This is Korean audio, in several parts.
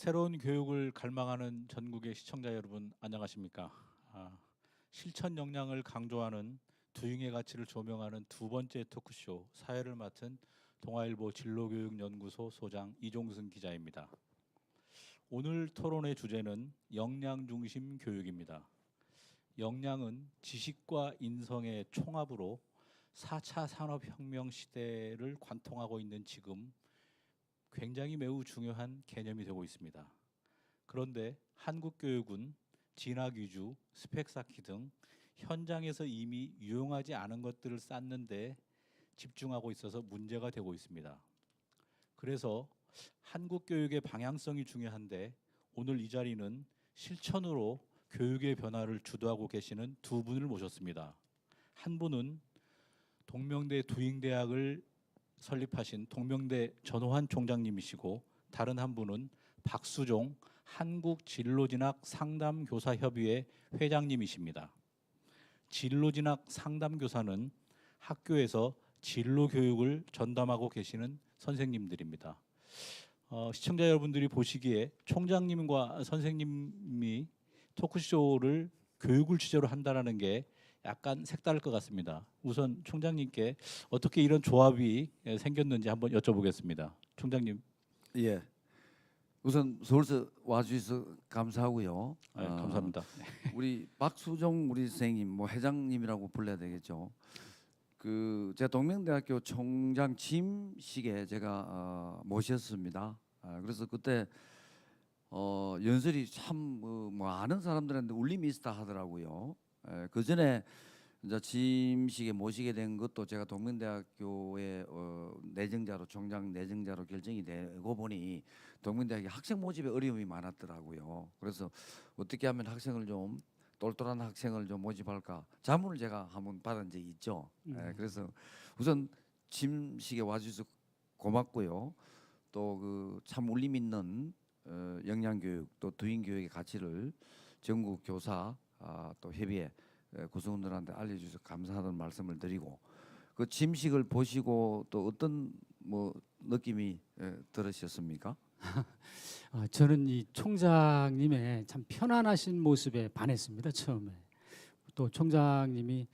새로운 교육을 갈망하는 전국의 시청자 여러분 안녕하십니까? 실천 역량을 강조하는 두잉의 가치를 조명하는 두 번째 토크쇼 사회를 맡은 동아일보 진로교육연구소 소장 이종승 기자입니다. 오늘 토론의 주제는 역량 중심 교육입니다. 역량은 지식과 인성의 총합으로 4차 산업혁명 시대를 관통하고 있는 지금 굉장히 매우 중요한 개념이 되고 있습니다. 그런데 한국 교육은 진학 위주, 스펙 쌓기 등 현장에서 이미 유용하지 않은 것들을 쌓는 데 집중하고 있어서 문제가 되고 있습니다. 그래서 한국 교육의 방향성이 중요한데 오늘 이 자리는 실천으로 교육의 변화를 주도하고 계시는 두 분을 모셨습니다. 한 분은 동명대 두잉대학을 설립하신 동명대 전호환 총장님이시고 다른 한 분은 박수종 한국진로진학 상담교사협의회 회장님이십니다. 진로진학 상담교사는 학교에서 진로교육을 전담하고 계시는 선생님들입니다. 시청자 여러분들이 보시기에 총장님과 선생님이 토크쇼를 교육을 주제로 한다는 게 약간 색다를 것 같습니다. 우선 총장님께 어떻게 이런 조합이 생겼는지 한번 여쭤보겠습니다. 총장님. 예. 우선 서울서 와주셔서 감사하고요. 네, 감사합니다. 우리 박수종 우리 선생님, 뭐 회장님이라고 불러야 되겠죠. 제가 동명대학교 총장 취임식에 제가 모셨습니다. 그래서 그때 연설이 참 뭐 아는 사람들한테 울림이 있다 하더라고요. 그 전에 이제 취임식에 모시게 된 것도 제가 동명대학교의 내정자로 총장 내정자로 결정이 되고 보니 동명대학이 학생 모집에 어려움이 많았더라고요. 그래서 어떻게 하면 학생을 좀 똘똘한 학생을 좀 모집할까 자문을 제가 한번 받은 적이 있죠. 그래서 우선 취임식에 와주셔서 고맙고요. 또 그 참 울림 있는 역량교육 또 두잉교육의 가치를 전국 교사 또 협의회 구성원들한테 알려주셔서 감사하다는 말씀을 드리고 그 취임식을 보시고 또 어떤 뭐 느낌이 들으셨습니까? 저는 이 총장님의 참 편안하신 모습에 반했습니다. 처음에 또 총장님이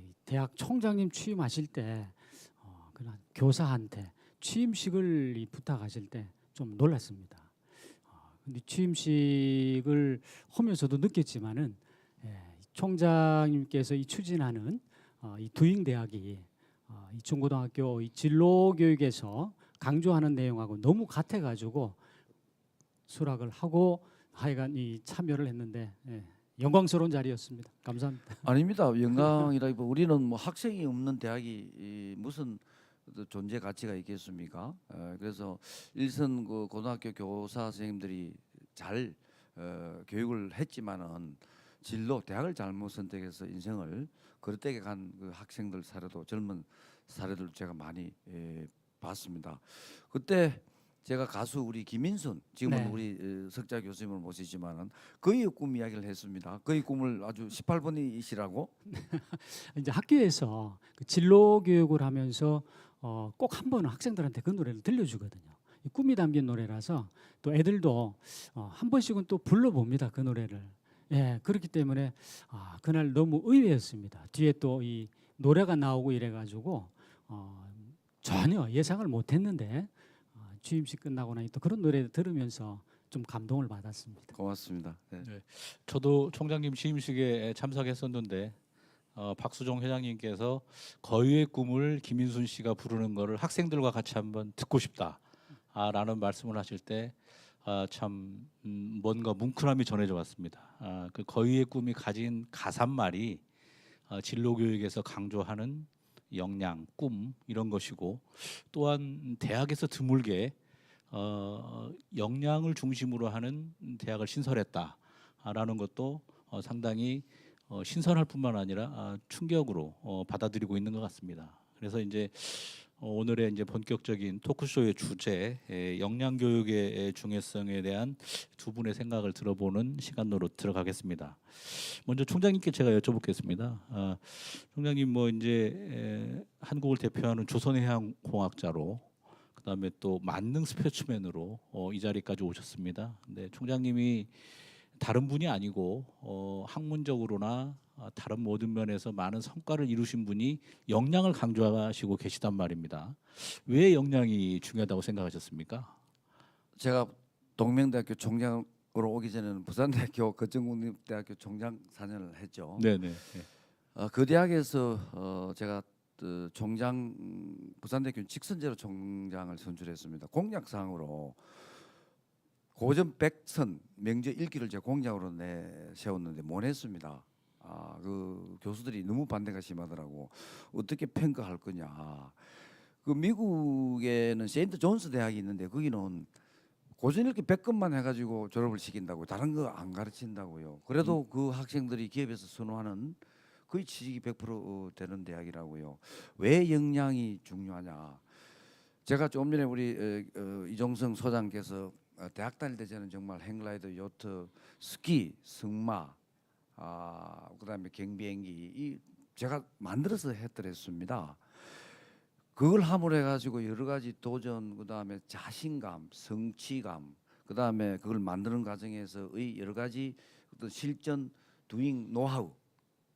이 대학 총장님 취임하실 때 그냥 교사한테 취임식을 부탁하실 때 좀 놀랐습니다. 근데 취임식을 하면서도 느꼈지만은 총장님께서 이 추진하는 이 두잉 대학이 이 중고등학교 이 진로 교육에서 강조하는 내용하고 너무 같아가지고 수락을 하고 하여간 이 참여를 했는데 영광스러운 자리였습니다. 감사합니다. 아닙니다. 영광이라기보다 우리는 뭐 학생이 없는 대학이 무슨 존재 가치가 있겠습니까? 그래서 일선 그 고등학교 교사 선생님들이 잘 교육을 했지만은 진로 대학을 잘못 선택해서 인생을 그릇되게 간 그 학생들 사례도 젊은 사례들 제가 많이 봤습니다. 그때 제가 가수 우리 김인순 지금은 네. 우리 석자 교수님을 모시지만은 그의 꿈 이야기를 했습니다. 그의 꿈을 아주 18번이시라고 이제 학교에서 그 진로 교육을 하면서 꼭 한 번은 학생들한테 그 노래를 들려주거든요. 이 꿈이 담긴 노래라서 또 애들도 한 번씩은 또 불러봅니다. 그 노래를. 그렇기 때문에 그날 너무 의외였습니다. 뒤에 또 이 노래가 나오고 이래가지고 전혀 예상을 못했는데 취임식 끝나고 나니 또 그런 노래 들으면서 좀 감동을 받았습니다. 고맙습니다. 네. 네, 저도 총장님 취임식에 참석했었는데 박수종 회장님께서 거위의 꿈을 김인순 씨가 부르는 거를 학생들과 같이 한번 듣고 싶다라는 말씀을 하실 때 참 뭔가 뭉클함이 전해져 왔습니다. 그 거위의 꿈이 가진 가사말이 진로 교육에서 강조하는 역량, 꿈 이런 것이고 또한 대학에서 드물게 역량을 중심으로 하는 대학을 신설했다라는 것도 상당히 신선할 뿐만 아니라 충격으로 받아들이고 있는 것 같습니다. 그래서 이제 오늘의 이제 본격적인 토크쇼의 주제 역량 교육의 중요성에 대한 두 분의 생각을 들어보는 시간으로 들어가겠습니다. 먼저 총장님께 제가 여쭤보겠습니다. 총장님 뭐 이제 한국을 대표하는 조선해양공학자로 그다음에 또 만능 스포츠맨으로 이 자리까지 오셨습니다. 근데 총장님이 다른 분이 아니고 학문적으로나 다른 모든 면에서 많은 성과를 이루신 분이 역량을 강조하시고 계시단 말입니다. 왜 역량이 중요하다고 생각하셨습니까? 제가 동명대학교 총장으로 오기 전에는 부산대학교 거천국립대학교 총장 4년을 했죠. 네네. 그 대학에서 제가 총장 부산대학교 직선제로 총장을 선출했습니다. 공약상으로 고전 100선 명제 읽기를 제가 공약으로 내세웠는데 못 했습니다. 그 교수들이 너무 반대가 심하더라고. 어떻게 평가할 거냐. 그 미국에는 세인트 존스 대학이 있는데 거기는 고전 읽기 100건만 해가지고 졸업을 시킨다고 다른 거 안 가르친다고요. 그래도 그 학생들이 기업에서 선호하는 거의 취직이 100% 되는 대학이라고요. 왜 역량이 중요하냐? 제가 좀 전에 우리 이종성 소장께서 대학 다닐 때 저는 정말 행라이더, 요트, 스키, 승마, 그다음에 경비행기 이 제가 만들어서 했더랬습니다. 그걸 함으로 해가지고 여러 가지 도전, 그다음에 자신감, 성취감, 그다음에 그걸 만드는 과정에서의 여러 가지 어떤 실전, 두잉, 노하우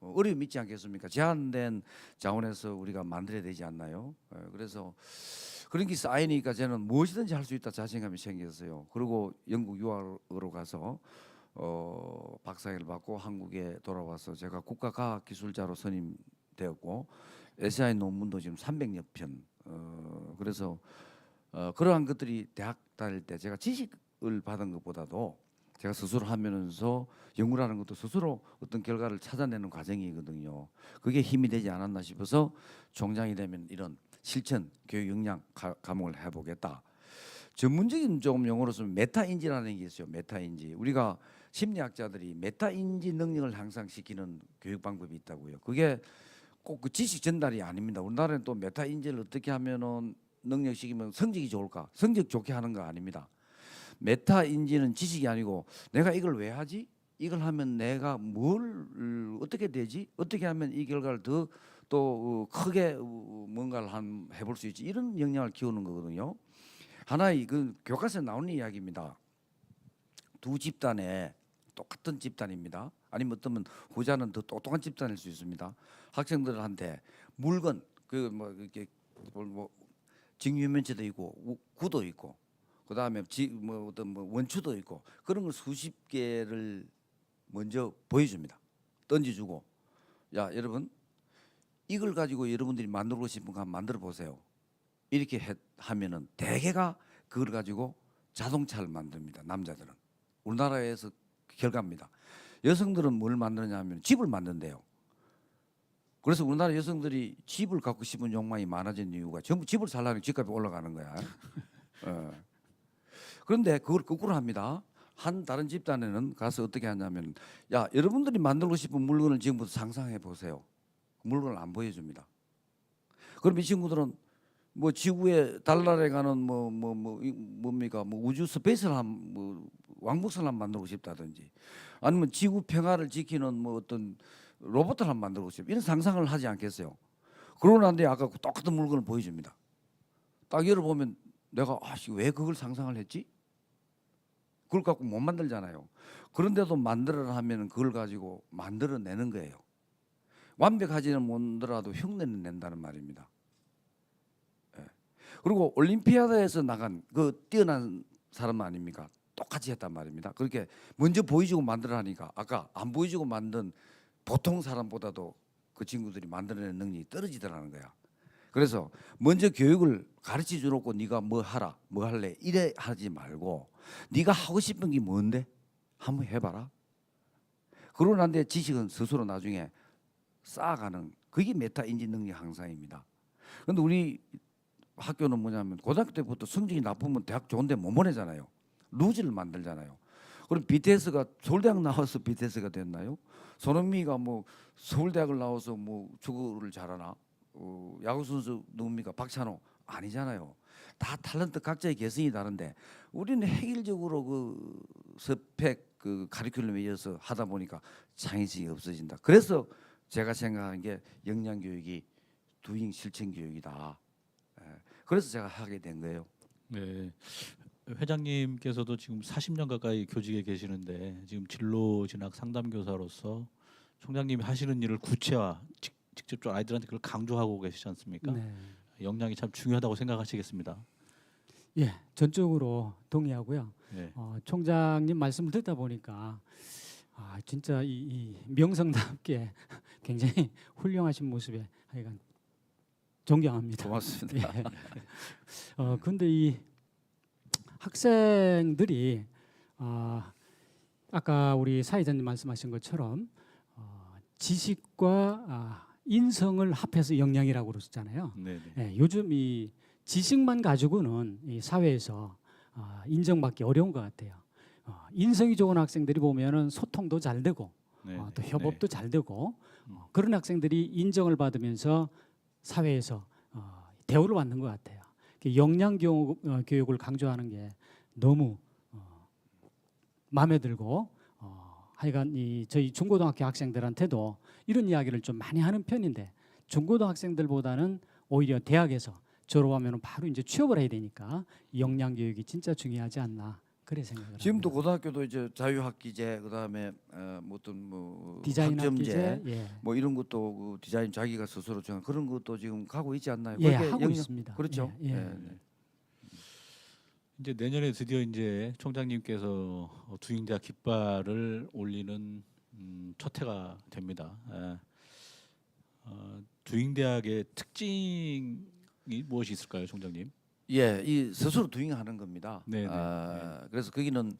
어려움 있지 않겠습니까? 제한된 자원에서 우리가 만들어야 되지 않나요? 그래서 그런 게 쌓이니까 저는 무엇이든지 할 수 있다 자신감이 생겼어요. 그리고 영국 유학으로 가서 박사학위를 받고 한국에 돌아와서 제가 국가과학기술자로 선임되었고 SI 논문도 지금 300여 편. 그래서 그러한 것들이 대학 다닐 때 제가 지식을 받은 것보다도 제가 스스로 하면서 연구라는 것도 스스로 어떤 결과를 찾아내는 과정이거든요. 그게 힘이 되지 않았나 싶어서 총장이 되면 이런 실천, 교육 역량 과목을 해보겠다. 전문적인 조금 용어로 쓰면 메타인지라는 게 있어요. 메타인지. 우리가 심리학자들이 메타인지 능력을 향상시키는 교육 방법이 있다고요. 그게 꼭 그 지식 전달이 아닙니다. 우리나라는 또 메타인지를 어떻게 하면은 능력시키면 성적이 좋을까? 성적 좋게 하는 거 아닙니다. 메타인지는 지식이 아니고 내가 이걸 왜 하지? 이걸 하면 내가 뭘 어떻게 되지? 어떻게 하면 이 결과를 더 또 크게 뭔가를 해볼 수 있지? 이런 역량을 키우는 거거든요. 하나의 그 교과서에 나오는 이야기입니다. 두 집단에 똑같은 집단입니다. 아니면 어쩌면 후자는 더 똑똑한 집단일 수 있습니다. 학생들한테 물건 그 뭐 이렇게 뭐 직유면체도 있고 구도 있고 그다음에 뭐 어떤 뭐 원추도 있고 그런 걸 수십 개를 먼저 보여줍니다. 던져주고 야 여러분 이걸 가지고 여러분들이 만들고 싶은 거 한번 만들어 보세요. 이렇게 하면은 대개가 그걸 가지고 자동차를 만듭니다. 남자들은 우리나라에서 결과입니다. 여성들은 뭘 만드느냐 하면 집을 만든대요. 그래서 우리나라 여성들이 집을 갖고 싶은 욕망이 많아진 이유가 전부 집을 살려면 집값이 올라가는 거야. 그런데 그걸 거꾸로 합니다. 한 다른 집단에는 가서 어떻게 하냐면 야 여러분들이 만들고 싶은 물건을 지금부터 상상해 보세요. 물건을 안 보여줍니다. 그럼 이 친구들은 뭐 지구에 달나라에 가는 뭡니까 뭐 우주 스페이스를 뭐 왕복선을 한번 만들고 싶다든지 아니면 지구 평화를 지키는 뭐 어떤 로봇을 한번 만들고 싶다 이런 상상을 하지 않겠어요. 그러고 난 뒤에 아까 똑같은 물건을 보여줍니다. 딱 열어보면 내가 왜 그걸 상상을 했지? 그걸 갖고 못 만들잖아요. 그런데도 만들어라 하면 그걸 가지고 만들어내는 거예요. 완벽하지는 못하더라도 흉내는 낸다는 말입니다. 그리고 올림피아드에서 나간 그 뛰어난 사람 아닙니까? 똑같이 했단 말입니다. 그렇게 먼저 보여주고 만들어하니까 아까 안 보여주고 만든 보통 사람보다도 그 친구들이 만들어내는 능력이 떨어지더라는 거야. 그래서 먼저 교육을 가르쳐 주놓고 네가 뭐 하라, 뭐 할래 이래 하지 말고 네가 하고 싶은 게 뭔데? 한번 해봐라. 그러고 난 뒤에 지식은 스스로 나중에 쌓아가는 그게 메타인지 능력 향상입니다. 그런데 우리 학교는 뭐냐면 고등학교 때부터 성적이 나쁘면 대학 좋은데 못 보내잖아요. 루즈를 만들잖아요. 그럼 BTS가 서울대학 나와서 BTS가 됐나요? 손흥민이가 뭐 서울대학을 나와서 뭐 축구를 잘하나? 야구 선수 누굽니까? 박찬호 아니잖아요. 다 탤런트 각자의 개성이 다른데 우리는 획일적으로 그 스펙 그 카리큘럼에 이어서 하다 보니까 창의성이 없어진다. 그래서 제가 생각하는 게 역량 교육이 두잉 실천 교육이다. 그래서 제가 하게 된 거예요. 네. 회장님께서도 지금 40년 가까이 교직에 계시는데 지금 진로 진학 상담 교사로서 총장님이 하시는 일을 구체화 직접 좀 아이들한테 그걸 강조하고 계시지 않습니까? 네. 역량이 참 중요하다고 생각하시겠습니다. 예, 전적으로 동의하고요. 네. 총장님 말씀을 듣다 보니까 진짜 이 명성답게 굉장히 훌륭하신 모습에 하여간 존경합니다. 고맙습니다. 예. 근데 이 학생들이 아까 우리 사회자님 말씀하신 것처럼 지식과 인성을 합해서 역량이라고 그러셨잖아요. 네. 예, 요즘 이 지식만 가지고는 이 사회에서 인정받기 어려운 것 같아요. 인성이 좋은 학생들이 보면은 소통도 잘 되고 네. 또 협업도 잘 되고 그런 학생들이 인정을 받으면서 사회에서 대우를 받는 것 같아요. 역량 교육을 강조하는 게 너무 마음에 들고 하여간 저희 중고등학교 학생들한테도 이런 이야기를 좀 많이 하는 편인데 중고등학생들보다는 오히려 대학에서 졸업하면 바로 이제 취업을 해야 되니까 역량 교육이 진짜 중요하지 않나 그래 생각을 지금도 합니다. 고등학교도 이제 자유학기제 그다음에 어떤 디자인 학점제 학기제 예. 뭐 이런 것도 그 디자인 자기가 스스로 정한 그런 것도 지금 가고 있지 않나요? 예, 그렇게 하고 영향- 있습니다. 그렇죠. 예, 예. 네. 이제 내년에 드디어 이제 총장님께서 두잉대학 깃발을 올리는 첫 해가 됩니다. 두잉대학의 특징이 무엇이 있을까요, 총장님? 예, 이 스스로 두잉하는 겁니다. 네, 네, 그래서 거기는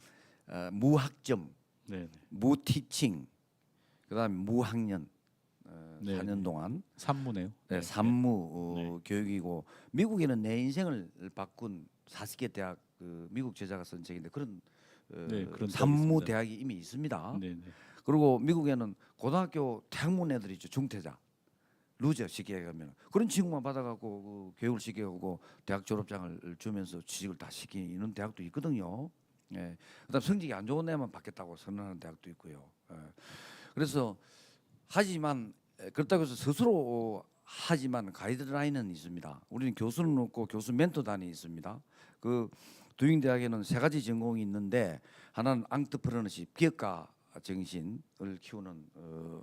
무학점, 네. 무티칭, 그다음에 무학년 네, 4년 네. 동안 산무네요. 네, 산무 네. 교육이고 미국에는 내 인생을 바꾼 40개 대학 그 미국 제자가 쓴 책인데 그런 네, 그런 대학이 산무 있습니다. 대학이 이미 있습니다. 네, 네. 그리고 미국에는 고등학교 대학문 애들이 있죠. 중퇴자, 루저 쉽게 얘기하면 그런 친구만 받아갖고 그 교육을 시켜가고 대학 졸업장을 주면서 취직을 다 시키는 대학도 있거든요. 예. 그다음 성적이 안 좋은 애만 받겠다고 선언하는 대학도 있고요. 예. 그래서 하지만 그렇다고 해서 스스로 하지만 가이드라인은 있습니다. 우리는 교수는 없고 교수 멘토단이 있습니다. 그 두잉 대학에는 3가지 전공이 있는데 하나는 앙트프러너십 기업가 정신을 키우는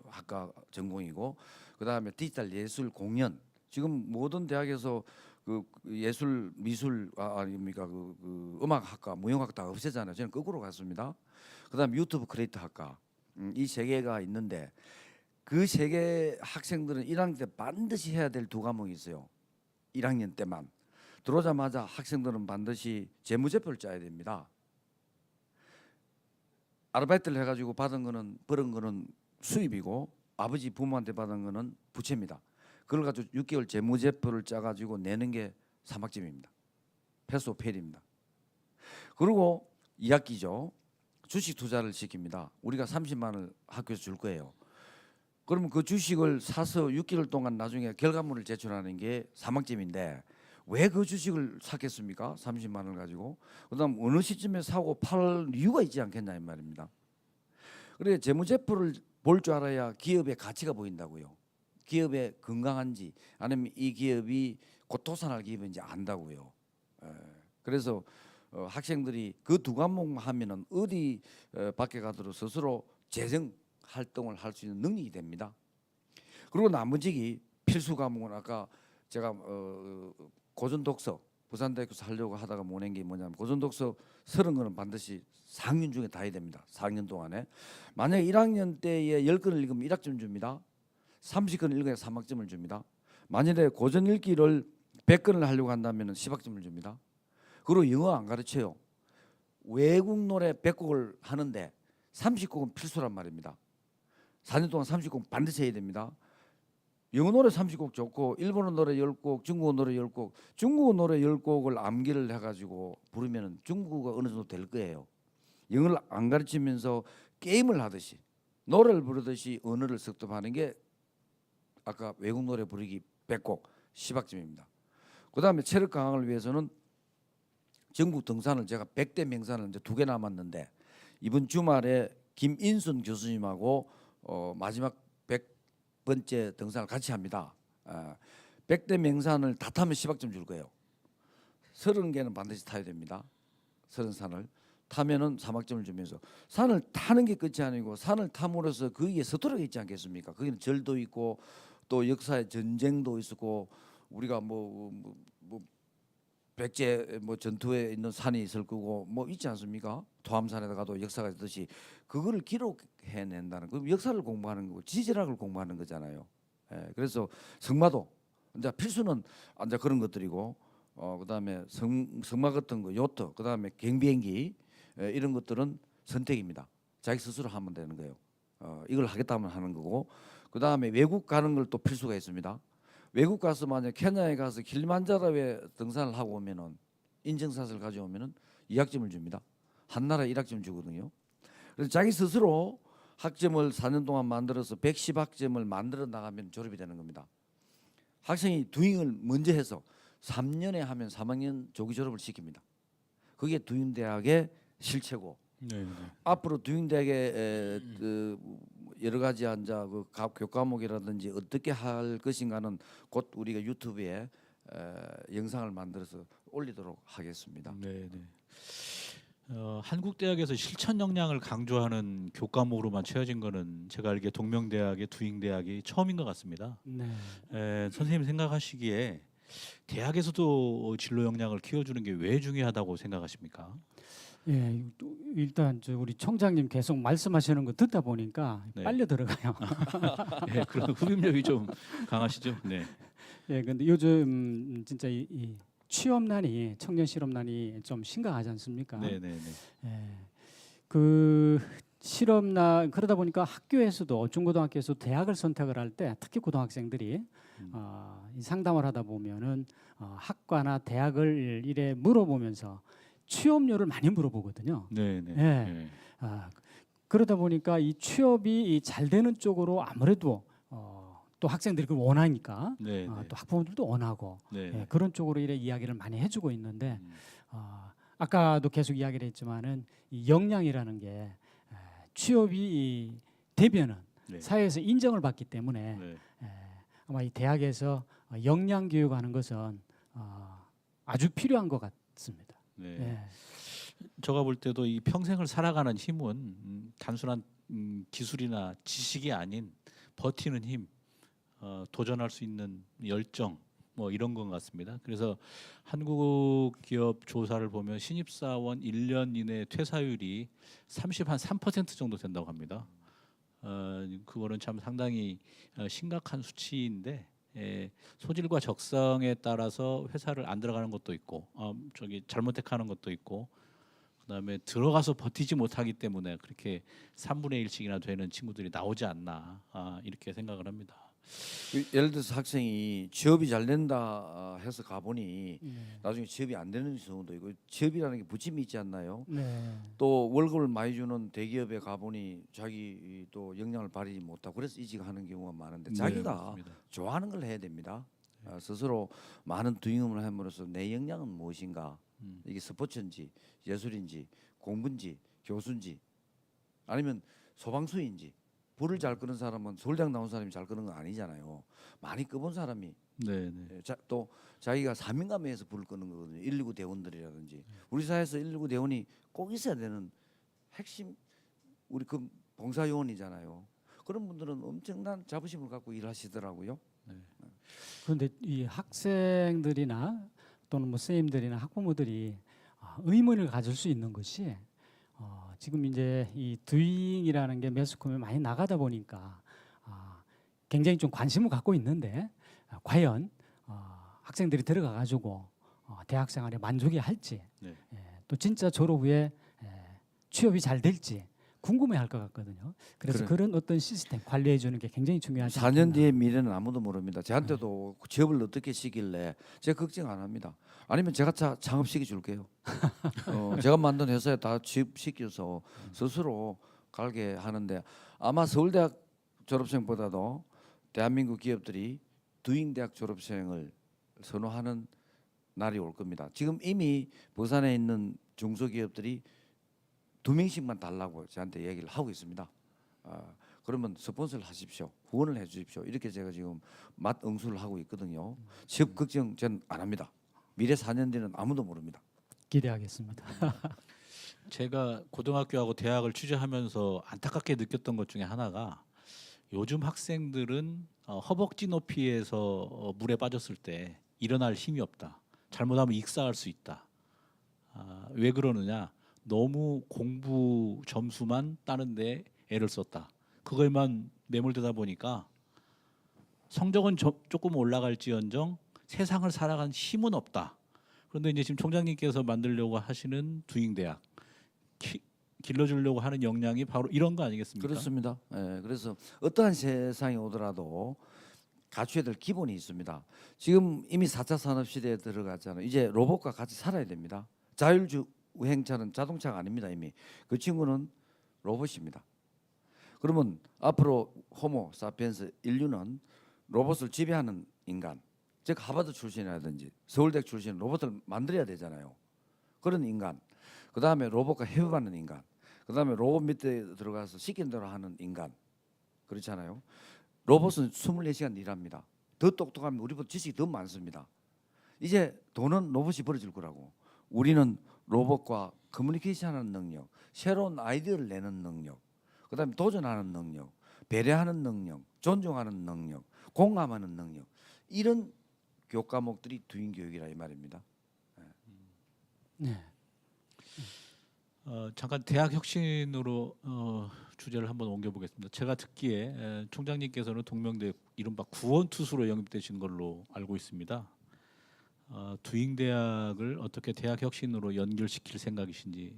학과 전공이고 그다음에 디지털 예술 공연 지금 모든 대학에서 그 예술 미술 아닙니까 그 음악학과 무용학과 다 없애잖아요. 저는 거꾸로 갔습니다. 그다음 유튜브 크리에이터 학과 이 3개가 있는데 그 3개 학생들은 1학년 때 반드시 해야 될 2과목이 있어요. 1학년 때만 들어오자마자 학생들은 반드시 재무제표를 짜야 됩니다. 아르바이트를 해가지고 받은 거는 벌은 거는 수입이고 아버지 부모한테 받은 거는 부채입니다. 그걸 가지고 6개월 재무제표를 짜가지고 내는 게 3학점입니다. 패스 오브 페일입니다. 그리고 2학기죠. 주식 투자를 시킵니다. 우리가 30만 원을 학교에서 줄 거예요. 그러면 그 주식을 사서 6개월 동안 나중에 결과물을 제출하는 게 3학점인데 왜 그 주식을 샀겠습니까? 30만 원을 가지고. 그다음 어느 시점에 사고 팔 이유가 있지 않겠냐 이 말입니다. 그래 재무제표를 볼 줄 알아야 기업의 가치가 보인다고요. 기업의 건강한지 아니면 이 기업이 곧 도산할 기업인지 안다고요. 그래서 학생들이 그 2과목 하면은 어디 밖에 가더라도 스스로 재정 활동을 할 수 있는 능력이 됩니다. 그리고 나머지 필수 과목은 아까 제가 고전 독서 부산대학교에서 하려고 하다가 못 낸 게 뭐냐면 고전 독서 30권은 반드시 4학년 중에 다 해야 됩니다. 4학년 동안에 만약에 1학년 때에 10권을 읽으면 1학점 줍니다. 30권 읽어야 3학점을 줍니다. 만약에 고전 읽기를 100권을 하려고 한다면 10학점을 줍니다. 그리고 영어 안 가르쳐요. 외국 노래 100곡을 하는데 30곡은 필수란 말입니다. 4년 동안 30곡 반드시 해야 됩니다. 영어 노래 30곡 좋고 일본어 노래 10곡, 중국어 노래 10곡. 중국어 노래 10곡을 암기를 해가지고 부르면 중국어가 어느 정도 될 거예요. 영어를 안 가르치면서 게임을 하듯이 노래를 부르듯이 언어를 습득하는 게 아까 외국 노래 부르기 100곡 10학점입니다. 그다음에 체력 강화를 위해서는 전국 등산을 제가 100대 명산을 이제 2개 남았는데 이번 주말에 김인순 교수님하고 마지막 100번째 등산을 같이 합니다. 100대 명산을 다 타면 10학점 줄 거예요. 30개는 반드시 타야 됩니다. 30산을 타면은 3학점을 주면서 산을 타는 게 끝이 아니고 산을 탐으로써 거기에 서투르게 있지 않겠습니까? 거기는 절도 있고 또 역사의 전쟁도 있었고 우리가 뭐 백제 뭐 전투에 있는 산이 있을 거고 뭐 있지 않습니까? 토암산에 가도 역사가 있듯이 그거를 기록해낸다는 그 역사를 공부하는 거고 지질학을 공부하는 거잖아요. 예, 그래서 성마도 이제 필수는 이제 그런 것들이고 그다음에 성마 같은 거 요트 그다음에 경비행기 이런 것들은 선택입니다. 자기 스스로 하면 되는 거예요. 이걸 하겠다면 하는 거고 그다음에 외국 가는 걸 또 필수가 있습니다. 외국 가서 만약 케냐에 가서 킬리만자로에 등산을 하고 오면은 인증샷을 가져오면은 2학점을 줍니다. 한 나라에 1학점 주거든요. 그래서 자기 스스로 학점을 4년 동안 만들어서 110학점을 만들어 나가면 졸업이 되는 겁니다. 학생이 두잉을 먼저 해서 3년에 하면 3학년 조기 졸업을 시킵니다. 그게 두잉대학의 실체고 네, 네. 앞으로 두잉대학의 그 여러 가지 그 교과목이라든지 어떻게 할 것인가는 곧 우리가 유튜브에 영상을 만들어서 올리도록 하겠습니다. 네, 네. 한국 대학에서 실천 역량을 강조하는 교과목으로만 채워진 거는 제가 알기에 동명대학의 두잉대학이 처음인 것 같습니다. 네. 선생님 생각하시기에 대학에서도 진로 역량을 키워주는 게 왜 중요하다고 생각하십니까? 예, 일단 우리 총장님 계속 말씀하시는 거 듣다 보니까 네. 빨려 들어가요. 네, 그런 흡입력이 좀 강하시죠? 네. 예, 근데 요즘 진짜 이 취업난이 청년 실업난이 좀 심각하지 않습니까? 네, 네, 네. 예, 그 실업난 그러다 보니까 학교에서도 중고등학교에서 대학을 선택을 할 때 특히 고등학생들이 이 상담을 하다 보면은 학과나 대학을 이래 물어보면서 취업료를 많이 물어보거든요. 네, 네. 예. 네. 그러다 보니까 이 취업이 잘 되는 쪽으로 아무래도 또 학생들이 그걸 원하니까 네, 네. 또 학부모들도 원하고 네, 예, 네. 그런 쪽으로 이래 이야기를 많이 해주고 있는데 아까도 계속 이야기를 했지만은 이 역량이라는 게 취업이 되면은 네. 사회에서 인정을 받기 때문에 네. 아마 이 대학에서 역량 교육하는 것은 아주 필요한 것 같습니다. 네. 예. 제가 볼 때도 이 평생을 살아가는 힘은 단순한 기술이나 지식이 아닌 버티는 힘, 도전할 수 있는 열정 뭐 이런 것 같습니다. 그래서 한국 기업 조사를 보면 신입사원 1년 이내 퇴사율이 3% 정도 된다고 합니다. 그거는 참 상당히 심각한 수치인데 소질과 적성에 따라서 회사를 안 들어가는 것도 있고 잘못 택하는 것도 있고 그다음에 들어가서 버티지 못하기 때문에 그렇게 3분의 1씩이나 되는 친구들이 나오지 않나 이렇게 생각을 합니다. 예를 들어서 학생이 취업이 잘 된다 해서 가보니 네. 나중에 취업이 안 되는 경우도 있고 취업이라는 게 부침이 있지 않나요? 네. 또 월급을 많이 주는 대기업에 가보니 자기 또 역량을 발휘 못하고 그래서 이직하는 경우가 많은데 자기가 맞습니다. 좋아하는 걸 해야 됩니다. 스스로 많은 두잉을 함으로써 내 역량은 무엇인가 이게 스포츠인지 예술인지 공부인지 교수인지 아니면 소방수인지 불을 잘 끄는 사람은 서울대학 나온 사람이 잘 끄는 건 아니잖아요. 많이 끄본 사람이 네, 네. 또 자기가 사명감에서 불을 끄는 거거든요. 119 대원들이라든지 우리 사회에서 119 대원이 꼭 있어야 되는 핵심 우리 그 봉사요원이잖아요. 그런 분들은 엄청난 자부심을 갖고 일하시더라고요. 그런데 이 학생들이나 또는 뭐 선생님들이나 학부모들이 의문을 가질 수 있는 것이 지금 이제 이 두잉이라는 게 매스컴에 많이 나가다 보니까 굉장히 좀 관심을 갖고 있는데 과연 학생들이 들어가 가지고 대학 생활에 만족이 할지 네. 또 진짜 졸업 후에 취업이 잘 될지 궁금해할 것 같거든요. 그래서 그래. 그런 어떤 시스템 관리해 주는 게 굉장히 중요하지 4년 않겠나. 뒤의 미래는 아무도 모릅니다. 저한테도 취업을 어떻게 시킬래? 제가 걱정 안 합니다. 아니면 제가 창업시켜 줄게요. 제가 만든 회사에 다 취업시켜서 스스로 갈게 하는데 아마 서울대학 졸업생보다도 대한민국 기업들이 두잉대학 졸업생을 선호하는 날이 올 겁니다. 지금 이미 부산에 있는 중소기업들이 2명씩만 달라고 저한테 얘기를 하고 있습니다. 그러면 스폰서를 하십시오. 후원을 해 주십시오. 이렇게 제가 지금 맞 응수를 하고 있거든요. 취업 걱정 전 안 합니다. 미래 4년 뒤는 아무도 모릅니다. 기대하겠습니다. 제가 고등학교하고 대학을 취재하면서 안타깝게 느꼈던 것 중에 하나가 요즘 학생들은 허벅지 높이에서 물에 빠졌을 때 일어날 힘이 없다. 잘못하면 익사할 수 있다. 왜 그러느냐? 너무 공부 점수만 따는데 애를 썼다. 그거에만 매몰되다 보니까 성적은 조금 올라갈지언정 세상을 살아간 힘은 없다. 그런데 이제 지금 총장님께서 만들려고 하시는 두잉대학 길러주려고 하는 역량이 바로 이런 거 아니겠습니까? 그렇습니다. 예, 그래서 어떠한 세상이 오더라도 갖춰야 될 기본이 있습니다. 지금 이미 4차 산업 시대에 들어갔잖아요. 이제 로봇과 같이 살아야 됩니다. 자율주행차는 자동차가 아닙니다. 이미 그 친구는 로봇입니다. 그러면 앞으로 호모 사피엔스 인류는 로봇을 지배하는 인간, 즉 하버드 출신이라든지 서울대 출신 로봇을 만들어야 되잖아요. 그런 인간, 그 다음에 로봇과 협업하는 인간, 그 다음에 로봇 밑에 들어가서 시킨 대로 하는 인간, 그렇잖아요. 로봇은 24시간 일합니다. 더 똑똑하면 우리보다 지식이 더 많습니다. 이제 돈은 로봇이 벌어줄 거라고. 우리는 로봇과 커뮤니케이션하는 능력, 새로운 아이디어를 내는 능력, 그 다음에 도전하는 능력, 배려하는 능력, 존중하는 능력, 공감하는 능력, 이런 교과목들이 두인 교육이라 이 말입니다. 네. 잠깐 대학 혁신으로 주제를 한번 옮겨보겠습니다. 제가 듣기에 총장님께서는 동명대 이른바 구원투수로 영입되신 걸로 알고 있습니다. 두잉대학을 어떻게 대학 혁신으로 연결시킬 생각이신지.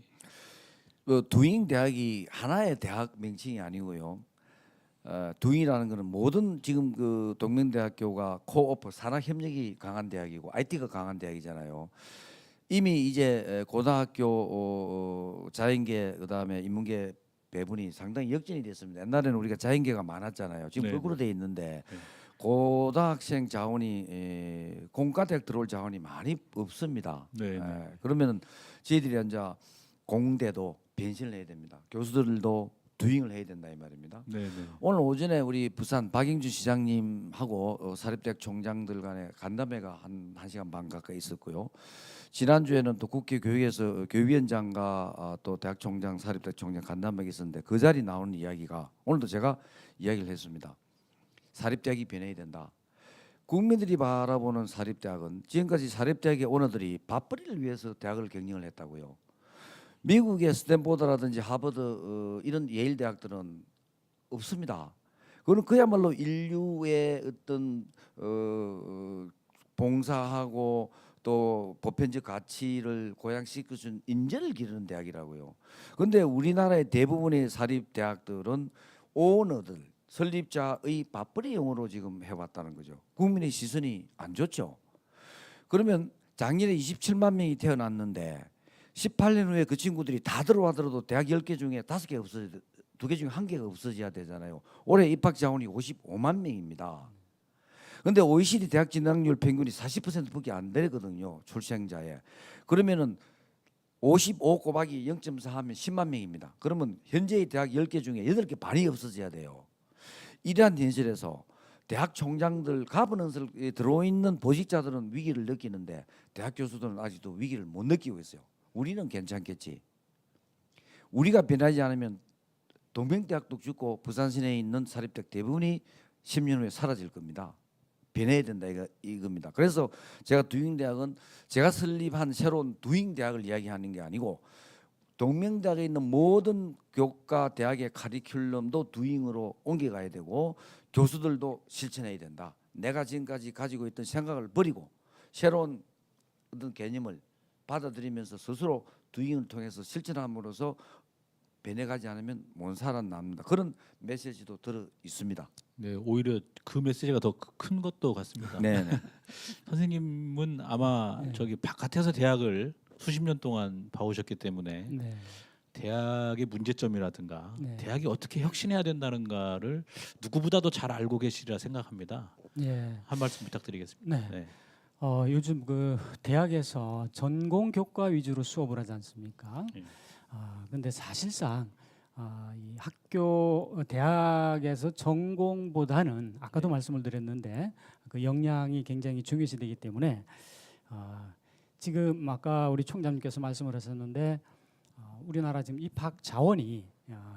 두잉 대학이 하나의 대학 명칭이 아니고요. 두잉이라는 것은 모든 지금 그 동명대학교가 코오프 산학협력이 강한 대학이고 IT가 강한 대학이잖아요. 이미 이제 고등학교 자연계 그다음에 인문계 배분이 상당히 역전이 됐습니다. 옛날에는 우리가 자연계가 많았잖아요. 지금 네, 거꾸로 돼 있는데 네. 고등학생 자원이 공과대학 들어올 자원이 많이 없습니다. 네, 네. 그러면 저희들이 이제 공대도 변신을 해야 됩니다. 교수들도 두잉을 해야 된다 이 말입니다. 네, 네. 오늘 오전에 우리 부산 박영준 시장님하고 사립대학 총장들 간의 간담회가 한 1시간 반 가까이 있었고요. 지난주에는 또 국회 교육에서 교위원장과 또 대학 총장, 사립대학 총장 간담회가 있었는데 그 자리 나오는 이야기가 오늘도 제가 이야기를 했습니다. 사립대학이 변해야 된다. 국민들이 바라보는 사립대학은 지금까지 사립대학의 오너들이 밥벌이를 위해서 대학을 경영을 했다고요. 미국의 스탠포드라든지 하버드 이런 예일 대학들은 없습니다. 그건 그야말로 인류의 어떤 봉사하고 또 보편적 가치를 고양시킬 수 있는 인재를 기르는 대학이라고요. 그런데 우리나라의 대부분의 사립 대학들은 오너들 설립자의 밥벌이용으로 지금 해왔다는 거죠. 국민의 시선이 안 좋죠. 그러면 작년에 27만 명이 태어났는데 18년 후에 그 친구들이 다 들어와더라도 대학 10개 중에 5개 없어져, 2개 중에 1개가 없어져야 되잖아요. 올해 입학 자원이 55만 명입니다. 그런데 OECD 대학 진학률 평균이 40%밖에 안 되거든요. 출생자에. 그러면은 55 곱하기 0.4 하면 10만 명입니다. 그러면 현재의 대학 10개 중에 8개 반이 없어져야 돼요. 이러한 현실에서 대학 총장들 가버넌스에 들어있는 보직자들은 위기를 느끼는데 대학 교수들은 아직도 위기를 못 느끼고 있어요. 우리는 괜찮겠지. 우리가 변하지 않으면 동명대학도 죽고 부산 시내에 있는 사립대학 대부분이 10년 후에 사라질 겁니다. 변해야 된다 이겁니다. 그래서 제가 두잉대학은 제가 설립한 새로운 두잉대학을 이야기하는 게 아니고 동명대학에 있는 모든 교과 대학의 카리큘럼도 두잉으로 옮겨가야 되고 교수들도 실천해야 된다. 내가 지금까지 가지고 있던 생각을 버리고 새로운 어떤 개념을 받아들이면서 스스로 두잉을 통해서 실천함으로써 변해가지 않으면 못 살아납니다. 그런 메시지도 들어 있습니다. 네, 오히려 그 메시지가 더 큰 것도 같습니다. 네. 선생님은 아마 네. 저기 바깥에서 대학을 수십 년 동안 봐오셨기 때문에 네. 대학의 문제점이라든가 네. 대학이 어떻게 혁신해야 된다는가를 누구보다도 잘 알고 계시리라 생각합니다. 예. 한 말씀 부탁드리겠습니다. 네. 네. 요즘 그 대학에서 전공 교과 위주로 수업을 하지 않습니까? 예. 근데 사실상 이 학교 대학에서 전공보다는 아까도 말씀을 드렸는데 그 역량이 굉장히 중요시 되기 때문에 지금 아까 우리 총장님께서 말씀을 하셨는데 우리나라 지금 입학 자원이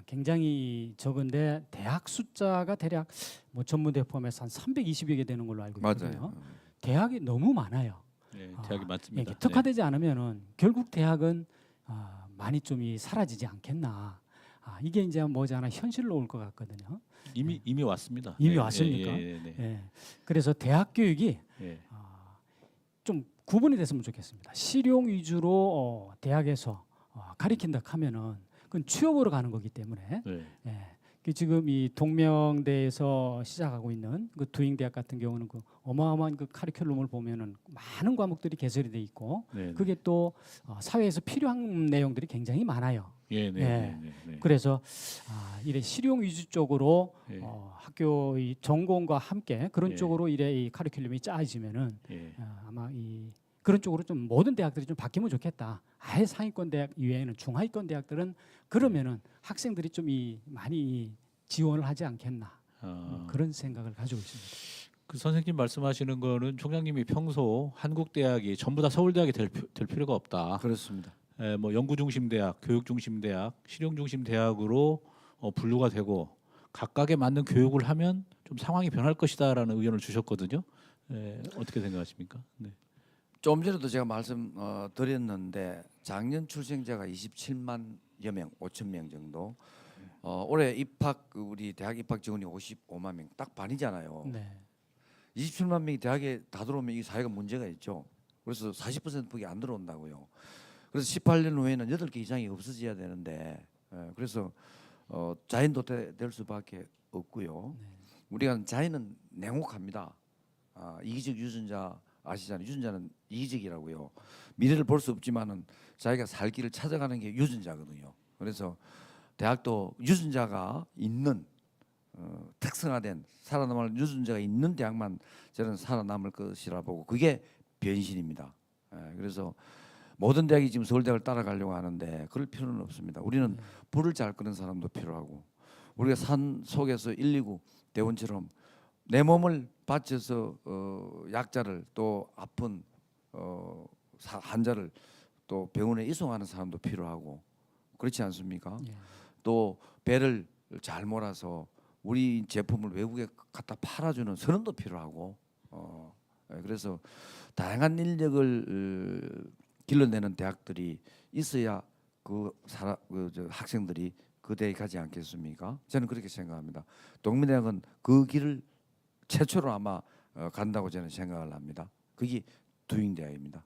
굉장히 적은데 대학 숫자가 대략 뭐 전문대 포함해서 한 320여 개 되는 걸로 알고 있거든요. 맞아요. 대학이 너무 많아요. 네, 대학이 많습니다. 이게 특화되지 않으면은 결국 대학은 많이 좀 사라지지 않겠나. 이게 이제 머지않아 현실로 올 것 같거든요. 이미 왔습니다. 이미 네, 왔습니까? 네. 예. 그래서 대학 교육이 예. 좀 구분이 됐으면 좋겠습니다. 실용 위주로 대학에서 가리킨다 하면은 그건 취업으로 가는 거기 때문에 네. 예. 그 지금 이 동명대에서 시작하고 있는 그 두잉대학 같은 경우는 그 어마어마한 그 카리큘럼을 보면은 많은 과목들이 개설이 돼 있고 네. 그게 또 사회에서 필요한 내용들이 굉장히 많아요. 예, 네. 예. 네. 네. 그래서 이래 실용 위주 쪽으로 예. 학교의 전공과 함께 그런 예. 쪽으로 이래 이 카리큘럼이 짜지면은 예. 아마 이 그런 쪽으로 좀 모든 대학들이 좀 바뀌면 좋겠다. 아예 상위권 대학 이외에는 중하위권 대학들은 그러면은 학생들이 좀 많이 지원을 하지 않겠나 그런 생각을 가지고 있습니다. 그 선생님 말씀하시는 거는 총장님이 평소 한국 대학이 전부 다 서울대학이 될 필요가 없다. 그렇습니다. 뭐 연구 중심 대학, 교육 중심 대학, 실용 중심 대학으로 분류가 되고 각각에 맞는 교육을 하면 좀 상황이 변할 것이다라는 의견을 주셨거든요. 어떻게 생각하십니까? 네. 좀 전에도 제가 말씀 드렸는데 작년 출생자가 27만여 명, 5천 명 정도. 올해 입학 우리 대학 입학 지원이 55만 명, 딱 반이잖아요. 네. 27만 명이 대학에 다 들어오면 이 사회가 문제가 있죠. 그래서 40%밖에 안 들어온다고요. 그래서 18년 후에는 8개 이상이 없어져야 되는데 그래서 자연도태 될 수밖에 없고요. 네. 우리가 자연은 냉혹합니다. 이기적 유전자 아시잖아요. 유전자는 이기적이라고요. 미래를 볼 수 없지만은 자기가 살 길을 찾아가는 게 유전자거든요. 그래서 대학도 유전자가 있는 특성화된 살아남을 유전자가 있는 대학만 저는 살아남을 것이라 보고 그게 변신입니다. 그래서 모든 대학이 지금 서울대학을 따라가려고 하는데 그럴 필요는 없습니다. 우리는 불을 잘 끄는 사람도 필요하고 우리가 산 속에서 119 대원처럼 내 몸을 바쳐서 약자를 또 아픈 환자를 또 병원에 이송하는 사람도 필요하고 그렇지 않습니까? 예. 또 배를 잘 몰아서 우리 제품을 외국에 갖다 팔아주는 선원도 필요하고 그래서 다양한 인력을 길러내는 대학들이 있어야 저 학생들이 그 대에 가지 않겠습니까? 저는 그렇게 생각합니다. 동민대학은 그 길을 최초로 아마 간다고 저는 생각을 합니다. 그게 두잉대학입니다.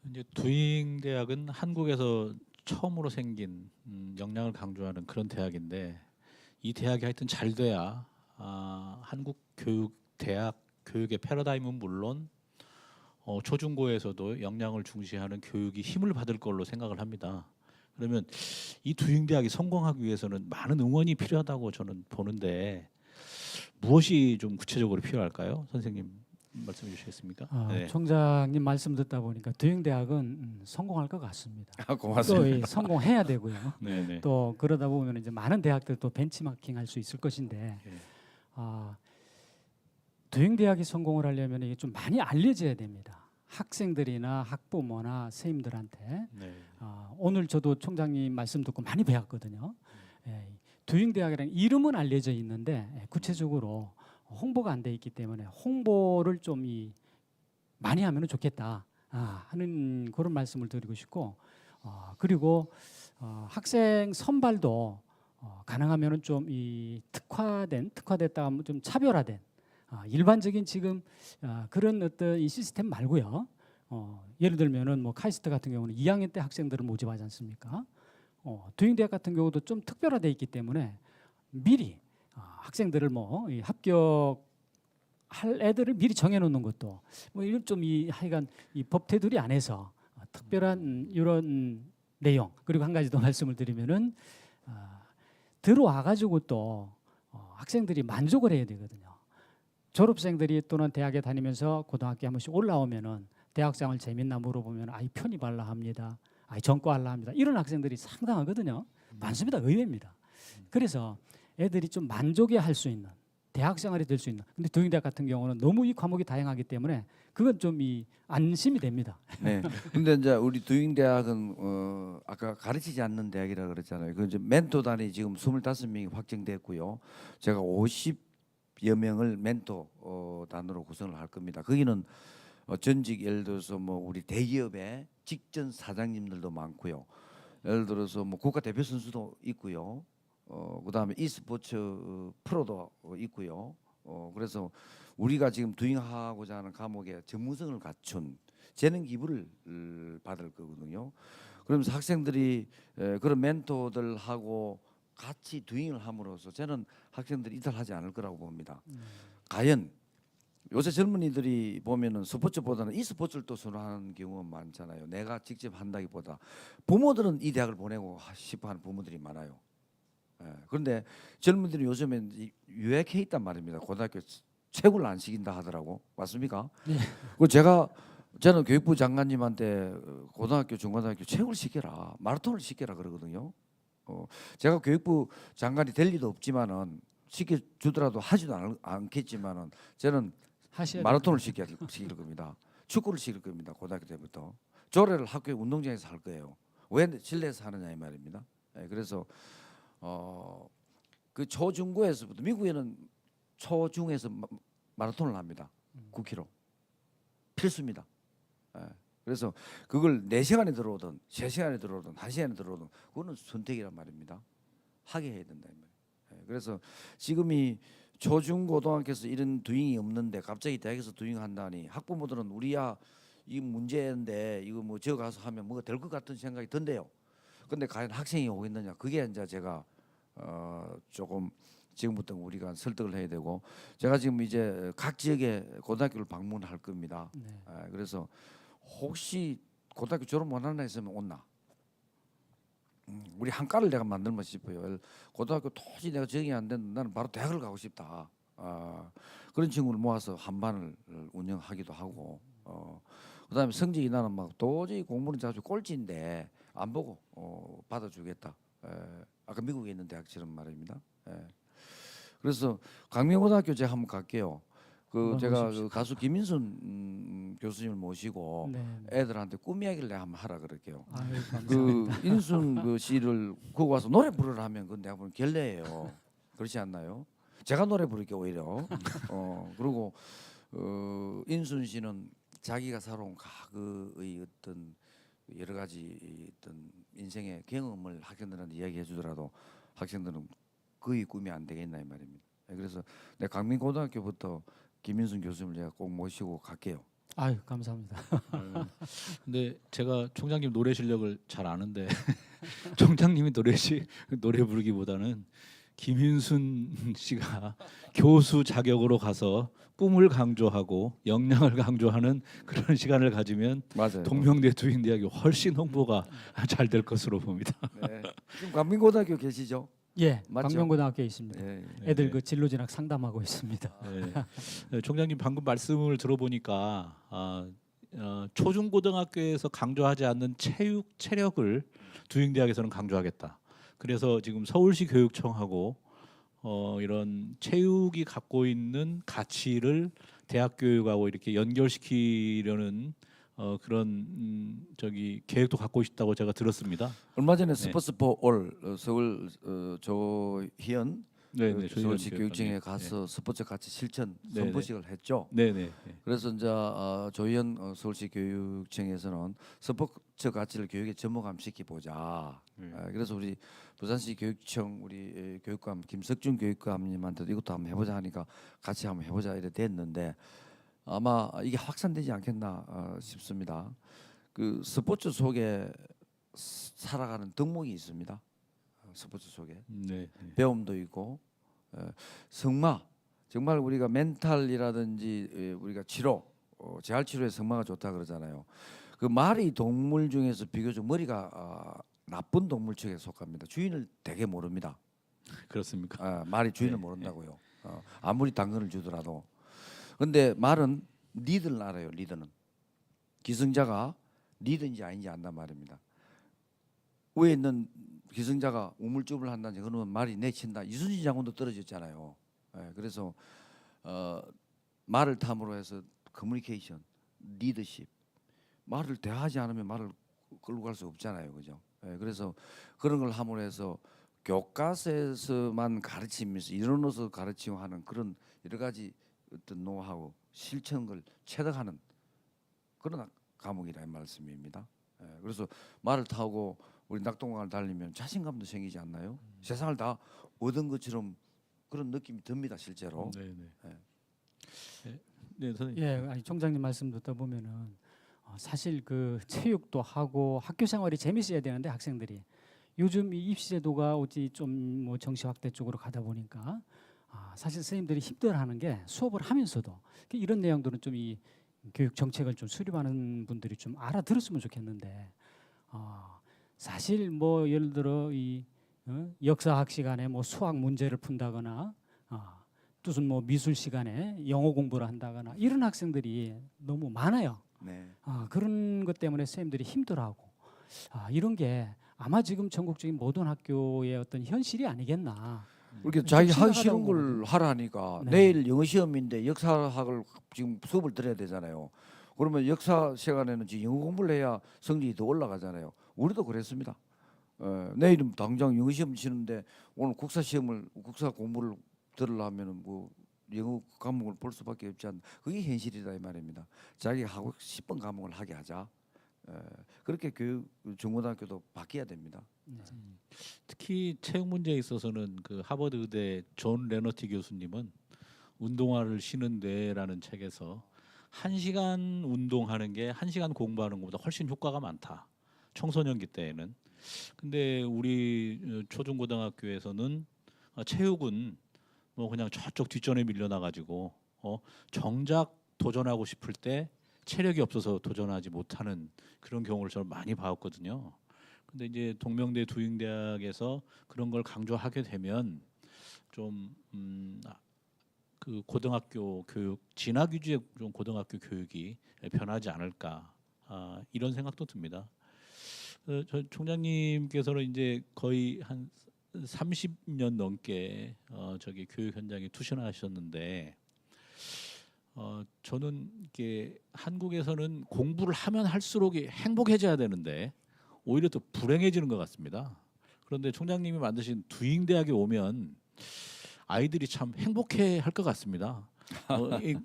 이제 두잉 대학은 한국에서 처음으로 생긴 역량을 강조하는 그런 대학인데 이 대학이 하여튼 잘 돼야 한국 대학 교육의 패러다임은 물론 초중고에서도 역량을 중시하는 교육이 힘을 받을 걸로 생각을 합니다. 그러면 이 두잉 대학이 성공하기 위해서는 많은 응원이 필요하다고 저는 보는데 무엇이 좀 구체적으로 필요할까요? 선생님 말씀해 주시겠습니까? 네. 총장님 말씀 듣다 보니까 두잉대학은 성공할 것 같습니다. 고맙습니다. 또 성공해야 되고요. 네. 또 그러다 보면 이제 많은 대학들 또 벤치마킹할 수 있을 것인데 네. 두잉대학이 성공을 하려면 이게 좀 많이 알려져야 됩니다. 학생들이나 학부모나 선생님들한테 네. 오늘 저도 총장님 말씀 듣고 많이 배웠거든요. 두잉대학이라는 이름은 알려져 있는데 구체적으로 홍보가 안 돼 있기 때문에 홍보를 좀 많이 하면 좋겠다 하는 그런 말씀을 드리고 싶고 그리고 학생 선발도 가능하면은 좀 특화됐다 하면 좀 차별화된 일반적인 지금 그런 어떤 이 시스템 말고요. 예를 들면은 뭐 카이스트 같은 경우는 2학년 때 학생들을 모집하지 않습니까? 두잉대학 같은 경우도 좀 특별화돼 있기 때문에 미리 학생들을 이 합격할 애들을 미리 정해놓는 것도 뭐 이런 좀 하여간 이 법 테두리 안에서 특별한 이런 내용 그리고 한 가지 더 말씀을 드리면은 들어와 가지고 또 학생들이 만족을 해야 되거든요. 졸업생들이 또는 대학에 다니면서 고등학교에 한 번씩 올라오면은 대학생활 재밌나 물어보면 아이 편입할라 합니다. 아이 전과할라 합니다. 이런 학생들이 상당하거든요. 많습니다. 의외입니다. 그래서 애들이 좀 만족해 할 수 있는 대학 생활이 될 수 있는. 근데 동양대학 같은 경우는 너무 이 과목이 다양하기 때문에 그건 좀 이 안심이 됩니다. 네. 근데 이제 우리 두잉대학은 아까 가르치지 않는 대학이라 그랬잖아요. 그 이제 멘토단이 지금 25명이 확정됐고요. 제가 50여 명을 멘토 단으로 구성을 할 겁니다. 거기는 전직 예를 들어서 뭐 우리 대기업의 직전 사장님들도 많고요. 예를 들어서 뭐 국가 대표 선수도 있고요. 그다음에 e스포츠 프로도 있고요. 그래서 우리가 지금 두잉하고자 하는 과목에 전문성을 갖춘 재능 기부를 받을 거거든요. 그러면서 학생들이 그런 멘토들하고 같이 두잉을 함으로써 저는 학생들이 이탈하지 않을 거라고 봅니다. 과연 요새 젊은이들이 보면은 스포츠보다는 e스포츠를 또 선호하는 경우가 많잖아요. 내가 직접 한다기보다 부모들은 이 대학을 보내고 싶어하는 부모들이 많아요. 그런데 젊은이들이 요즘엔 유행해 있단 말입니다. 고등학교 체육을 안 시킨다 하더라고. 맞습니까? 네. 그 저는 교육부 장관님한테 고등학교 중고등학교 체육을 시켜라, 마라톤을 시켜라 그러거든요. 제가 교육부 장관이 될 리도 없지만은 시켜주더라도 하지도 않겠지만은 저는 하셔야 마라톤을 시킬 겁니다. 축구를 시킬 겁니다. 고등학교 때부터 조례를 학교 운동장에서 할 거예요. 왜 실내에서 하느냐 이 말입니다. 그래서 그 초중고에서부터 미국에는 초중에서 마라톤을 합니다. 9km 필수입니다. 그래서 그걸 4시간에 들어오든 3시간에 들어오든 1시간에 들어오든 그거는 선택이란 말입니다. 하게 해야 된다 이 말이에요. 그래서 지금이 초중고등학교에서 이런 두잉이 없는데 갑자기 대학에서 두잉한다니 학부모들은 우리야 이 문제인데 이거 뭐 저 가서 하면 뭐가 될 것 같은 생각이 든대요. 근데 과연 학생이 오겠느냐? 그게 이제 제가 조금 지금부터 우리가 설득을 해야 되고 제가 지금 이제 각 지역의 고등학교를 방문할 겁니다. 네. 그래서 혹시 고등학교 졸업 못하는 애 있으면 온나? 우리 한과를 내가 만들면 싶어요. 고등학교 도저히 내가 적응이 안 되는 나는 바로 대학을 가고 싶다. 그런 친구를 모아서 한 반을 운영하기도 하고 그다음에 성적이 나는 막 도저히 공부는 자주 꼴찌인데 안 보고 받아주겠다. 아까 미국에 있는 대학처럼 말입니다. 그래서 강명고등학교 제가 한번 갈게요. 한번 제가 오십시오. 가수 김인순 교수님을 모시고 네. 애들한테 꿈 이야기를 내가 한번 하라 그럴게요. 아유, 그 감사합니다. 인순 그 씨를 거기 와서 노래 부르라 하면 그건 내가 보면 결례예요. 그렇지 않나요? 제가 노래 부를게 오히려. 그리고 인순 씨는 자기가 살아온 과거의 어떤 여러 가지 어떤 인생의 경험을 학생들한테 이야기해 주더라도 학생들은 거의 꿈이 안 되겠나 이 말입니다. 그래서 내 강민고등학교부터 김인순 교수님을 제가 꼭 모시고 갈게요. 아유, 감사합니다. 근데 제가 총장님 노래 실력을 잘 아는데 총장님이 노래 부르기보다는 김윤순 씨가 교수 자격으로 가서 꿈을 강조하고 역량을 강조하는 그런 시간을 가지면 맞아요. 동명대 두인대학이 훨씬 홍보가 잘 될 것으로 봅니다. 네. 지금 강민고등학교 계시죠? 예, 맞죠? 강명고등학교에 있습니다. 예. 애들 그 진로 진학 상담하고 있습니다. 네, 총장님 방금 말씀을 들어보니까 초중고등학교에서 강조하지 않는 체력을 두인대학에서는 강조하겠다. 그래서 지금 서울시 교육청하고 이런 체육이 갖고 있는 가치를 대학 교육하고 이렇게 연결시키려는 그런 계획도 갖고 있다고 제가 들었습니다. 얼마 전에 네. 스포츠 포올 서울 조희연 네네, 서울시 조희연 교육청에 교육감님. 가서 스포츠 가치 실천 네네. 선포식을 했죠. 네네. 그래서 이제 조희연 서울시 교육청에서는 스포츠 가치를 교육에 접목시켜 보자. 그래서 우리 부산시 교육청 우리 교육감 김석준 교육감님한테도 이것도 한번 해보자 하니까 같이 한번 해보자 이래 됐는데 아마 이게 확산되지 않겠나 싶습니다. 그 스포츠 속에 살아가는 덕목이 있습니다. 스포츠 속에 네. 배움도 있고 성마 정말 우리가 멘탈이라든지 우리가 치료 재활 치료에 성마가 좋다 그러잖아요. 그 말이 동물 중에서 비교적 머리가 나쁜 동물 축에 속합니다. 주인을 되게 모릅니다. 그렇습니까? 말이 주인을 네, 모른다고요. 아무리 당근을 주더라도. 근데 말은 리드를 알아요. 리드는 기승자가 리드인지 아닌지 안단 말입니다. 위에 있는 기승자가 우물쭈물 한다든지 그러면 말이 내친다. 이순신 장군도 떨어졌잖아요. 그래서 말을 탐으로 해서 커뮤니케이션, 리더십, 말을 대하지 않으면 말을 끌고 갈 수 없잖아요, 그죠? 그래서 그런 걸 함으로 해서 교과서에서만 가르치면서 이론으로서 가르치고 하는 그런 여러 가지 어떤 노하우, 실천을 체득하는 그런 과목이라 이 말씀입니다. 그래서 말을 타고 우리 낙동강을 달리면 자신감도 생기지 않나요? 세상을 다 얻은 것처럼 그런 느낌이 듭니다, 실제로. 네, 선생님. 예, 아니, 총장님 말씀 듣다 보면은 사실 그 체육도 하고 학교 생활이 재밌어야 되는데 학생들이 요즘 이 입시 제도가 어찌 좀 뭐 정시 확대 쪽으로 가다 보니까 사실 선생님들이 힘들어하는 게 수업을 하면서도 이런 내용들은 좀 이 교육 정책을 좀 수립하는 분들이 좀 알아들었으면 좋겠는데 사실 뭐 예를 들어 이 역사학 시간에 뭐 수학 문제를 푼다거나 무슨 뭐 미술 시간에 영어 공부를 한다거나 이런 학생들이 너무 많아요. 네. 그런 것 때문에 선생님들이 힘들어하고 이런 게 아마 지금 전국적인 모든 학교의 어떤 현실이 아니겠나. 이렇게 자기 하기 싫은 심각하다고 걸 하라니까 네. 내일 영어 시험인데 역사학을 지금 수업을 들어야 되잖아요. 그러면 역사 시간에는 지금 영어 공부를 해야 성적이 더 올라가잖아요. 우리도 그랬습니다. 내일은 당장 영어 시험 치는데 오늘 국사 공부를 들으려면은 뭐 영어 과목을 볼 수밖에 없지 않나. 그게 현실이다 이 말입니다. 자기 하고 싶은 과목을 하게 하자. 그렇게 교육 중고등학교도 바뀌어야 됩니다. 특히 체육 문제에 있어서는 그 하버드 의대 존 레너티 교수님은 운동화를 신은데라는 책에서 1시간 운동하는 게 1시간 공부하는 것보다 훨씬 효과가 많다. 청소년기 때에는. 근데 우리 초중고등학교에서는 체육은 뭐 그냥 저쪽 뒷전에 밀려나 가지고 정작 도전하고 싶을 때 체력이 없어서 도전하지 못하는 그런 경우를 저는 많이 봤거든요. 근데 이제 동명대 두인대학에서 그런 걸 강조하게 되면 좀 그 고등학교 교육 진학 위주의 좀 고등학교 교육이 변하지 않을까 이런 생각도 듭니다. 저 총장님께서는 이제 거의 한 30년 넘게 저기 교육 현장에 투신하셨는데 저는 이게 한국에서는 공부를 하면 할수록 행복해져야 되는데 오히려 더 불행해지는 것 같습니다. 그런데 총장님이 만드신 두잉대학에 오면 아이들이 참 행복해할 것 같습니다.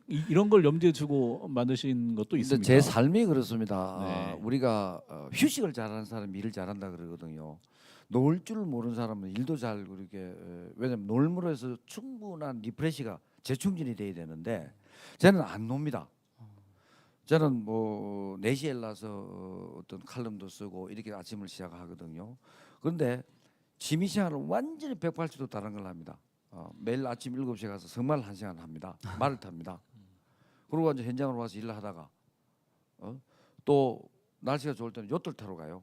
이런 걸 염두에 두고 만드신 것도 근데 있습니다. 제 삶이 그렇습니다. 네. 우리가 휴식을 잘하는 사람이 일을 잘한다 그러거든요. 놀 줄 모르는 사람은 일도 잘 그렇게 왜냐면 놀므로 해서 충분한 리프레시가 재충전이 돼야 되는데 저는 안 놉니다. 저는 뭐 4시에 일어나서 어떤 칼럼도 쓰고 이렇게 아침을 시작하거든요. 그런데 취미 생활은 완전히 180도 다른 걸 합니다. 매일 아침 7시에 가서 정말 1시간 합니다. 말을 탑니다. 그리고 이제 현장으로 와서 일을 하다가 또 날씨가 좋을 때는 요트를 타러 가요.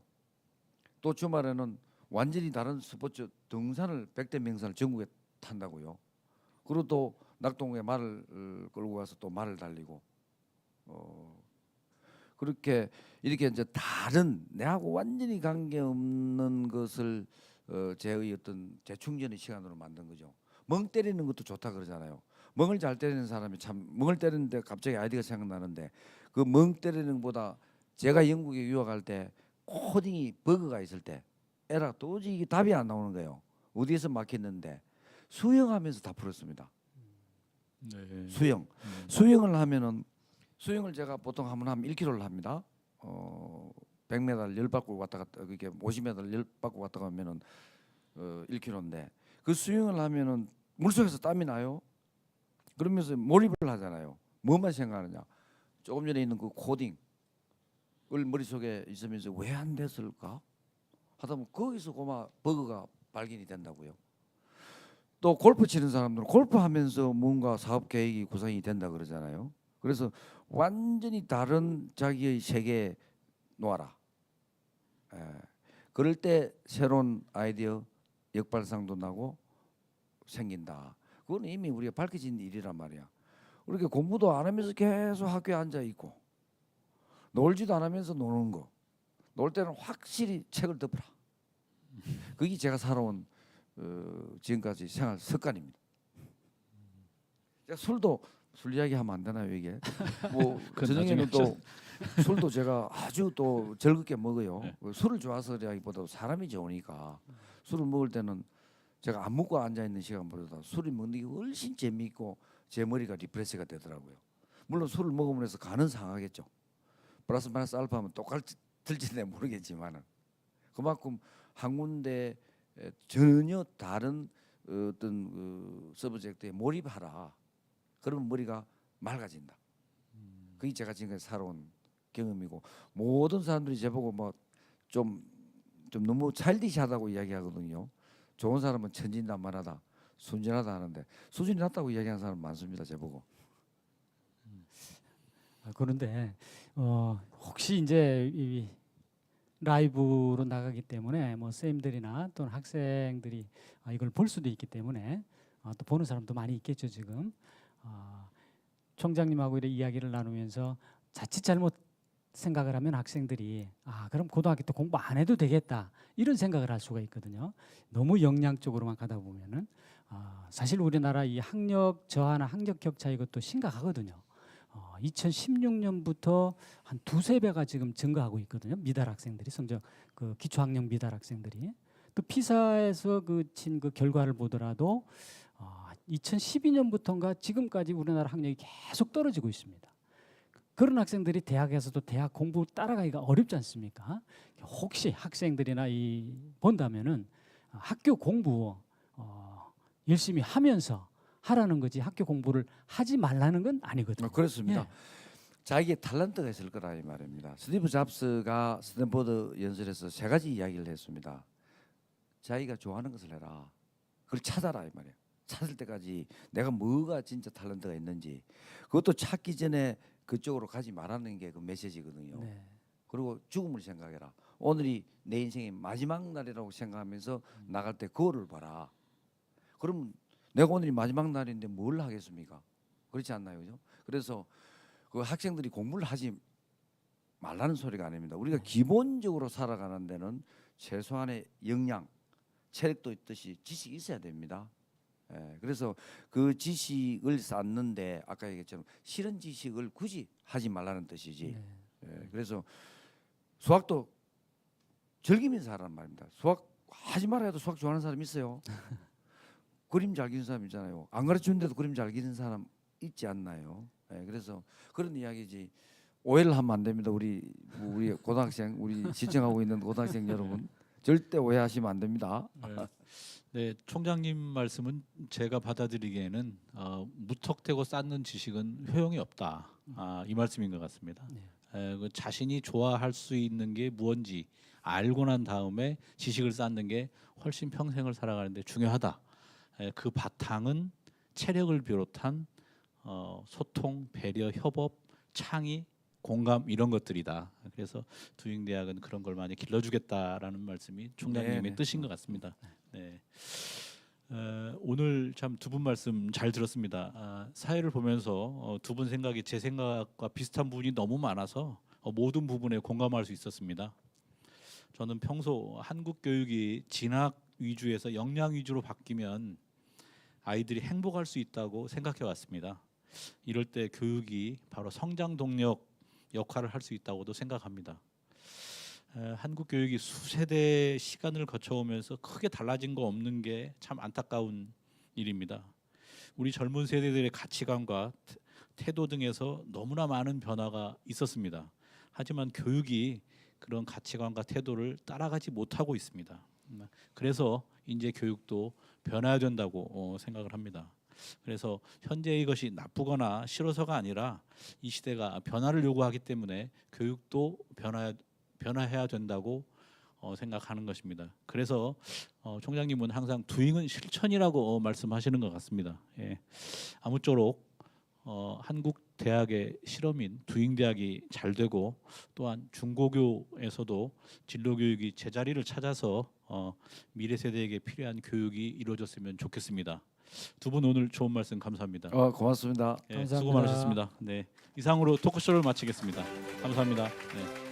또 주말에는 완전히 다른 스포츠 등산을 100대 명산을 전국에 탄다고요. 그리고 또 낙동에 말을 끌고 가서 또 말을 달리고 그렇게 이렇게 이제 다른 내하고 완전히 관계없는 것을 제의 어떤 재충전의 시간으로 만든 거죠. 멍 때리는 것도 좋다 그러잖아요. 멍을 잘 때리는 사람이 참 멍을 때리는데 갑자기 아이디어가 생각나는데 그 멍 때리는 것보다 제가 영국에 유학할 때 코딩이 버그가 있을 때 에라 도저히 이게 답이 안 나오는 거예요. 어디에서 막혔는데 수영하면서 다 풀었습니다. 네. 수영을 하면은 수영을 제가 보통 하면 1km를 합니다. 100m 10바퀴 왔다 갔다 그게 50m 10바퀴 왔다 가면은 1km인데 그 수영을 하면은 물속에서 땀이 나요. 그러면서 몰입을 하잖아요. 뭐만 생각하느냐? 조금 전에 있는 그 코딩을 머릿속에 있으면서 왜 안 됐을까? 하다 보면 거기서 고마 버그가 발견이 된다고요. 또 골프 치는 사람들은 골프하면서 뭔가 사업 계획이 구상이 된다 그러잖아요. 그래서 완전히 다른 자기의 세계에 놓아라. 그럴 때 새로운 아이디어 역발상도 나고 생긴다. 그건 이미 우리가 밝혀진 일이란 말이야. 우리가 공부도 안 하면서 계속 학교에 앉아 있고 놀지도 안 하면서 노는 거. 놀 때는 확실히 책을 덮어라. 그게 제가 살아온 지금까지 생활 습관입니다. 제가 술 이야기하면 안 되나요 이게? 뭐 그건 저녁에는 나중에 또 술도 제가 아주 또 즐겁게 먹어요. 네. 술을 좋아서라기보다 사람이 좋으니까 술을 먹을 때는 제가 안 먹고 앉아 있는 시간보다 술을 먹는 게 훨씬 재미있고 제 머리가 리프레시가 되더라고요. 물론 술을 먹으면서 간은 상하겠죠. 플러스 마이너스 알파하면 똑같을지는 모르겠지만은 그만큼 한 군데 전혀 다른 어떤 그 서브젝트에 몰입하라. 그러면 머리가 맑아진다. 그게 제가 지금까지 살아온 경험이고 모든 사람들이 저보고 뭐 좀 너무 차일디시하다고 이야기하거든요. 좋은 사람은 천진난만하다, 순진하다 하는데 수준이 낮다고 이야기하는 사람 많습니다. 저보고. 그런데 혹시 이제 이 라이브로 나가기 때문에 뭐 쌤들이나 또는 학생들이 이걸 볼 수도 있기 때문에 또 보는 사람도 많이 있겠죠 지금. 총장님하고 이렇게 이야기를 나누면서 자칫 잘못 생각을 하면 학생들이 그럼 고등학교 때 공부 안 해도 되겠다 이런 생각을 할 수가 있거든요. 너무 역량적으로만 가다 보면은 사실 우리나라 이 학력 저하나 학력 격차 이것도 심각하거든요. 2016년부터 한 두세 배가 지금 증가하고 있거든요. 미달 학생들이 성적 그 기초학력 미달 학생들이 또 피사에서 친 그 결과를 보더라도 2012년부터인가 지금까지 우리나라 학력이 계속 떨어지고 있습니다. 그런 학생들이 대학에서도 대학 공부 따라가기가 어렵지 않습니까? 혹시 학생들이나 본다면은 학교 공부 열심히 하면서 하라는 거지 학교 공부를 하지 말라는 건 아니거든요. 그렇습니다. 예. 자기의 탤런트가 있을 거라 이 말입니다. 스티브 잡스가 스탠포드 연설에서 세 가지 이야기를 했습니다. 자기가 좋아하는 것을 해라. 그걸 찾아라 이 말이에요. 찾을 때까지 내가 뭐가 진짜 탤런트가 있는지 그것도 찾기 전에 그쪽으로 가지 말라는 게 그 메시지거든요. 네. 그리고 죽음을 생각해라. 오늘이 내 인생의 마지막 날이라고 생각하면서 나갈 때 거울을 봐라. 그럼 내가 오늘이 마지막 날인데 뭘 하겠습니까? 그렇지 않나요, 그죠? 그래서 그 학생들이 공부를 하지 말라는 소리가 아닙니다. 우리가 기본적으로 살아가는 데는 최소한의 역량, 체력도 있듯이 지식이 있어야 됩니다. 그래서 그 지식을 쌓는데 아까 얘기했처럼 싫은 지식을 굳이 하지 말라는 뜻이지. 그래서 수학도 즐기면서 하라는 말입니다. 수학 하지 말아야 해도 수학 좋아하는 사람 있어요. 그림 잘 그리는 사람 있잖아요. 안 가르치는데도 그림 잘 그리는 사람 있지 않나요? 그래서 그런 이야기지. 오해를 하면 안 됩니다. 우리 고등학생, 우리 시청하고 있는 고등학생 여러분 절대 오해하시면 안 됩니다. 네, 총장님 말씀은 제가 받아들이기에는 무턱대고 쌓는 지식은 효용이 없다. 이 말씀인 것 같습니다. 그 자신이 좋아할 수 있는 게 무언지 알고 난 다음에 지식을 쌓는 게 훨씬 평생을 살아가는데 중요하다. 그 바탕은 체력을 비롯한 소통, 배려, 협업, 창의, 공감 이런 것들이다. 그래서 두잉대학은 그런 걸 많이 길러주겠다라는 말씀이 총장님의 네네. 뜻인 것 같습니다. 네. 오늘 참 두 분 말씀 잘 들었습니다. 사회를 보면서 두 분 생각이 제 생각과 비슷한 부분이 너무 많아서 모든 부분에 공감할 수 있었습니다. 저는 평소 한국 교육이 진학 위주에서 역량 위주로 바뀌면 아이들이 행복할 수 있다고 생각해 왔습니다. 이럴 때 교육이 바로 성장 동력 역할을 할 수 있다고도 생각합니다. 한국 교육이 수세대 시간을 거쳐오면서 크게 달라진 거 없는 게 참 안타까운 일입니다. 우리 젊은 세대들의 가치관과 태도 등에서 너무나 많은 변화가 있었습니다. 하지만 교육이 그런 가치관과 태도를 따라가지 못하고 있습니다. 그래서 이제 교육도 변화해야 된다고 생각을 합니다. 그래서 현재 이것이 나쁘거나 싫어서가 아니라 이 시대가 변화를 요구하기 때문에 교육도 변화해야 된다고 생각하는 것입니다. 그래서 총장님은 항상 두잉은 실천이라고 말씀하시는 것 같습니다. 예. 아무쪼록 한국 대학의 실험인 두잉대학이 잘 되고 또한 중고교에서도 진로교육이 제자리를 찾아서 미래 세대에게 필요한 교육이 이루어졌으면 좋겠습니다. 두 분 오늘 좋은 말씀 감사합니다. 고맙습니다. 예, 감사합니다. 수고 많으셨습니다. 네, 이상으로 토크쇼를 마치겠습니다. 감사합니다. 네.